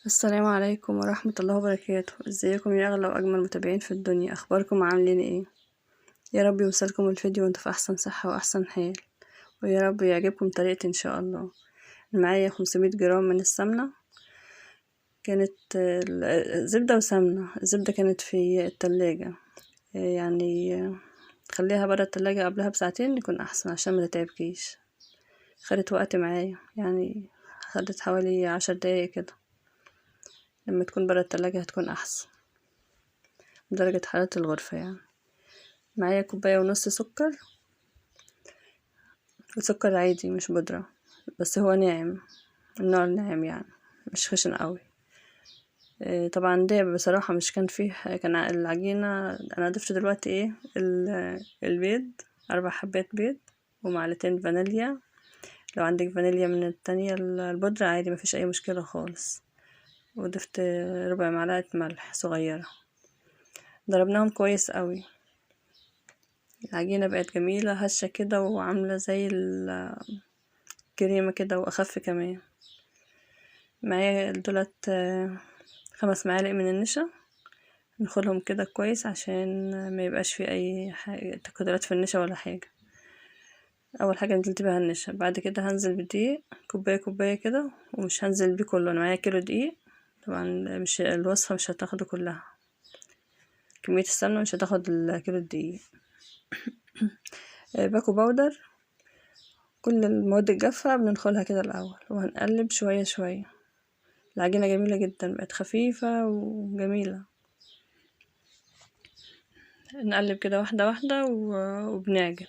السلام عليكم ورحمة الله وبركاته. ازيكم يا اغلى واجمل متابعين في الدنيا؟ اخباركم عاملين ايه؟ يا رب يوصلكم الفيديو وانتوا في احسن صحة واحسن حال، ويا رب يعجبكم طريقتي ان شاء الله. معايا 500 جرام من السمنة، كانت زبدة وسمنة. الزبدة كانت في التلاجة، يعني تخليها برا التلاجة قبلها بساعتين يكون احسن عشان ما تتعبكيش. خدت وقت معايا، يعني خدت حوالي 10 دقايق كده. لما تكون برا التلاجة هتكون احسن بدرجة حرارة الغرفة يعني. معايا كوباية ونص سكر، وسكر عادي مش بودرة، بس هو ناعم، النوع الناعم يعني، مش خشن قوي. طبعا ده بصراحة مش كان فيه، كان العجينة انا ضفت دلوقتي ايه البيض، 4 حبات بيض ومعلقتين فانيليا. لو عندك فانيليا من التانية البودرة عادي مفيش اي مشكلة خالص. وضفت ربع معلقة ملح صغيرة. ضربناهم كويس قوي، العجينة بقت جميلة هشة كده وعاملة زي الكريمة كده وأخف كمان. معايا دولت 5 معالق من النشا، نخلهم كده كويس عشان ما يبقاش في أي حاجة تكتلات في النشا ولا حاجة. أول حاجة نزلت بيها النشا، بعد كده هنزل بالدقيق كوباية كده، ومش هنزل بيه كله. أنا معايا كيلو دقيق، طبعا مش الوصفة مش هتاخده كلها، كمية السمنة مش هتاخد الكيلو الدقيق. باكو باودر، كل المواد الجافة بندخلها كده الأول وهنقلب شوية شوية. العجينة جميلة جدا، بقت خفيفة وجميلة. نقلب كده واحدة واحدة وبنعجن.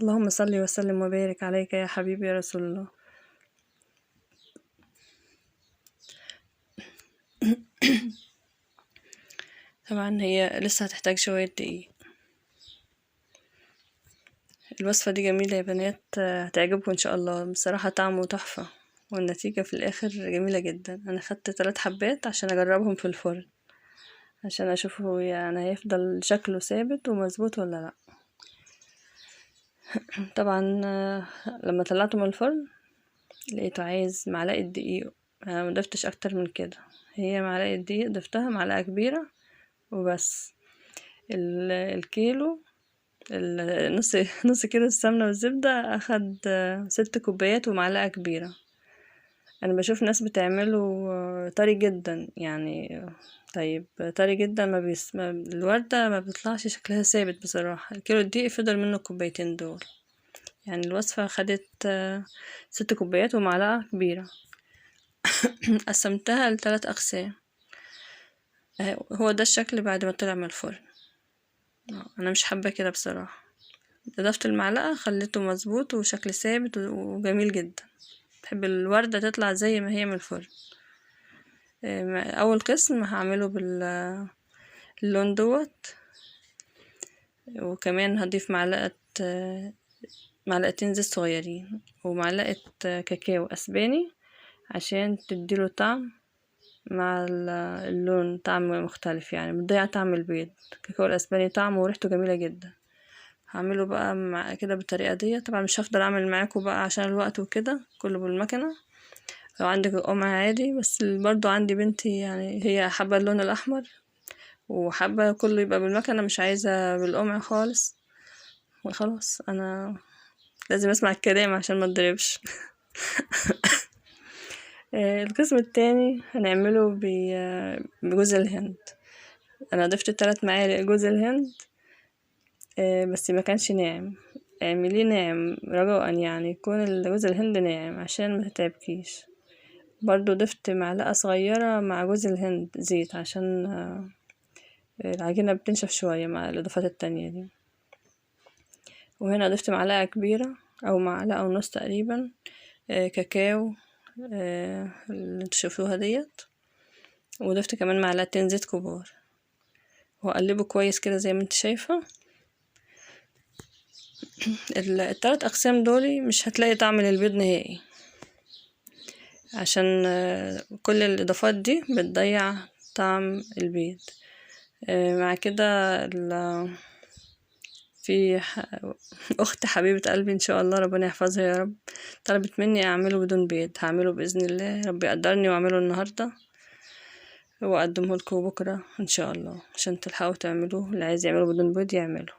اللهم صل وسلم وبارك عليك يا حبيبي يا رسول الله. طبعا هي لسه هتحتاج شوية دقيق. الوصفة دي جميلة يا بنات، هتعجبكم ان شاء الله. بصراحة طعمه تحفة والنتيجة في الاخر جميلة جدا. انا خدت 3 حبات عشان اجربهم في الفرن، عشان اشوفه يعني هيفضل شكله ثابت ومظبوط ولا لا. طبعا لما طلعته من الفرن لقيته عايز معلقة دقيق. انا مضفتش اكتر من كده، هي معلقة دقيق ضفتها، معلقة كبيرة وبس. الكيلو نص نص كيلو السمنة والزبدة اخد 6 كوبايات ومعلقة كبيرة. انا بشوف ناس بتعمله طري جدا يعني، طيب طري جدا الوردة ما بيطلعش شكلها ثابت. بصراحة الكيلو الدقيق فضل منه كوبايتين دول. يعني الوصفة خدت 6 كوبايات ومعلقة كبيرة. قسمتها ل3 أقسام. هو ده الشكل بعد ما طلع من الفرن. أنا مش حابة كده بصراحة. اضفت المعلقة خليته مظبوط وشكل ثابت وجميل جدا. بحب الوردة تطلع زي ما هي من الفرن. أول قسم هعمله باللون دوت، وكمان هضيف معلقتين زيت صغيرين ومعلقة كاكاو أسباني عشان تديله طعم مع اللون، طعم مختلف يعني بتضيع طعم البيض. الكاكاو الأسباني طعمه وريحته جميلة جدا. هعمله بقى مع كده بالطريقة دي. طبعا مش هفضل اعمل معاكم بقى عشان الوقت وكده، كله بالمكنة. لو عندك قمع عادي، بس برضو عندي بنتي يعني هي حابة اللون الأحمر وحابة كله يبقى بالمكنة، مش عايزة بالقمع خالص. وخلاص أنا لازم أسمع الكلام عشان ما اتضربش. القسم التاني هنعمله بجوز الهند. أنا ضفت 3 معالق جوز الهند، بس ما كانش ناعم. اعمليه ناعم رجاء، يعني يكون جوز الهند ناعم عشان ما تتعبكيش. برضو ضفت معلقة صغيرة مع جوز الهند زيت عشان العجينة بتنشف شوية مع الإضافات التانية دي. وهنا ضفت معلقة كبيرة أو معلقة ونص تقريبا كاكاو اللي انتوا شوفوها ديت. وضفت كمان معلقتين زيت كبار، وأقلبه كويس كده زي ما انت شايفة. ال3 أقسام دولي مش هتلاقي طعم للبيض نهائي، عشان كل الإضافات دي بتضيع طعم البيض. مع كده في اخت حبيبة قلبي ان شاء الله ربنا يحفظها يا رب، طلبت مني اعمله بدون بيض. هعمله باذن الله، ربي يقدرني واعمله النهارده واقدمه لكم بكره ان شاء الله، عشان تلحقوا تعملوه. اللي عايز يعمله بدون بيض يعمله.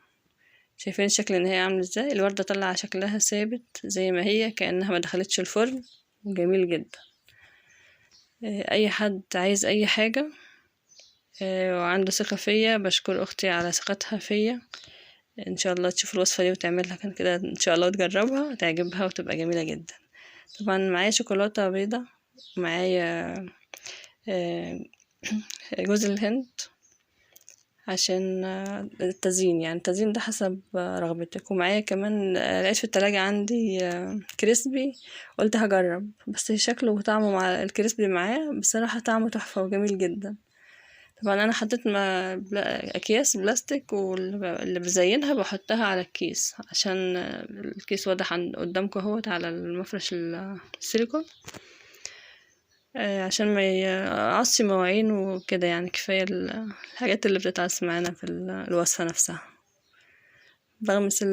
شايفين الشكل النهائي عامل ازاي؟ الوردة طلع شكلها ثابت زي ما هي، كأنها ما دخلتش الفرن، جميل جدا. اي حد عايز اي حاجة وعنده ثقة فيا، بشكر اختي على ثقتها فيا. ان شاء الله تشوف الوصفة دي وتعملها كان كده ان شاء الله، وتجربها تعجبها وتبقى جميلة جدا. طبعا معايا شوكولاتة بيضة، معايا جوز الهند عشان التزيين، يعني التزيين ده حسب رغبتك. ومعايا كمان لقيت في التلاجة عندي كريسبي، قلت هجرب، بس شكله وطعمه مع الكريسبي معاه بصراحة طعمه تحفة وجميل جدا. طبعا انا حطيت اكياس بلاستيك، واللي بزينها بحطها على الكيس عشان الكيس واضح قدامكم اهوت على المفرش السيليكون، عشان ما يعصي مواعين وكده. يعني كفاية الحاجات اللي بتتعص معانا في الوصفة نفسها. بغمس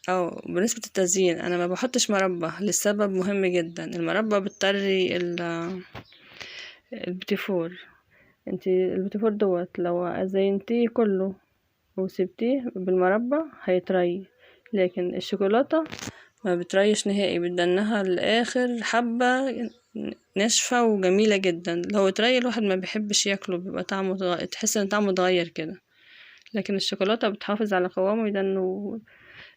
او بالنسبة للتزيين انا ما بحطش مربى لسبب مهم جدا. المربى بتطري البتيفور. انتي البتيفور دوت لو زينتيه كله وسبتيه بالمربى هيتري، لكن الشوكولاتة ما بتريش نهائي، بدنها لاخر حبة ناشفة وجميلة جدا. لو اتري الواحد ما بيحبش ياكله، بيبقى طعمه تحس ان طعمه اتغير كده. لكن الشوكولاتة بتحافظ على قوامه، يدنه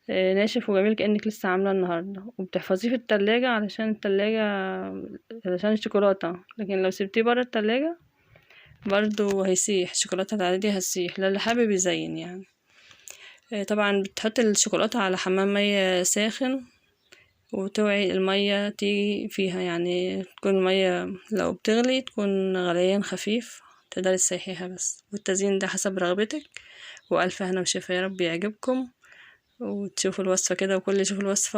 ناشف وجميل كأنك لسه عاملاه النهاردة. وبتحفظيه في التلاجة علشان علشان الشوكولاتة، لكن لو سبتيه برا التلاجة برضو هيسيح، الشوكولاتة العادية هتسيح. اللي حابب يزين يعني. طبعا بتحط الشوكولاتة على حمام مية ساخن، وتوعي المية تيجي فيها، يعني تكون المية لو بتغلي تكون غليان خفيف تقدري تسيحيها بس. والتزيين ده حسب رغبتك. وألف هنا وشفا، يا رب يعجبكم وتشوفوا الوصفة كده، وكل يشوف الوصفة